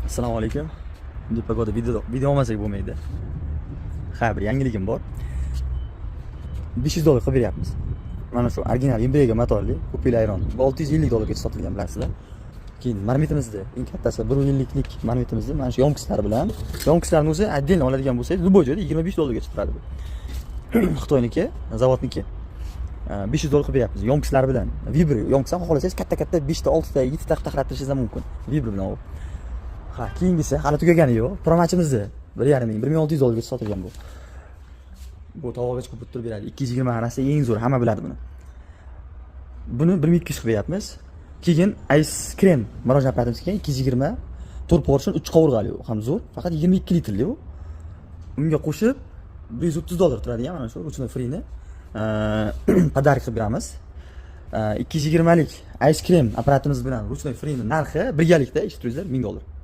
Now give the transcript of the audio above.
Assalomu alaykum. Deb pagoda video olmasak bo'lmaydi. Ha, bir yangiligim bor. $500 qilib beryapmiz. Mana shu original Embraer motorli Opel Ayron $650 sotilgan, bilasizlar. Keyin marmitimizni eng kattasi 1 yillik marmitimizni mana shu yomkislar bilan, yomkislarni o'zi отдельно oladigan bo'lsangiz, любой joyda $25 turadi bu. Xitoyniki, zavodniki. $500 qilib beryapmiz yomkislar bilan. Vibro yomkisdan xohlasangiz katta-katta 5 ta, 6 ta, 7 ta taxrattirishingiz ham mumkin. Vibro bilan u. Ha, keyingisi hali tugagani yo'q. Promachimizni 1,5 ming, $1,600 sotilgan bu. Bu tovoqga chiqib turib beradi. 220 xonasi eng zo'r, hamma biladi buni. Buni 1200 qilib beryapmiz. Keyin ice cream maroj aparatimiz keyin 220 4 portion 3 qovurg'ali u, ham zo'r. Faqat 22 litrli u. Unga qo'shib $130 turadigan mana shu ruchnoy freni pодарок qilib beramiz. 220 lik ice cream aparatimiz bilan ruchnoy freni narxi birgalikda eshitdingizlar $1000.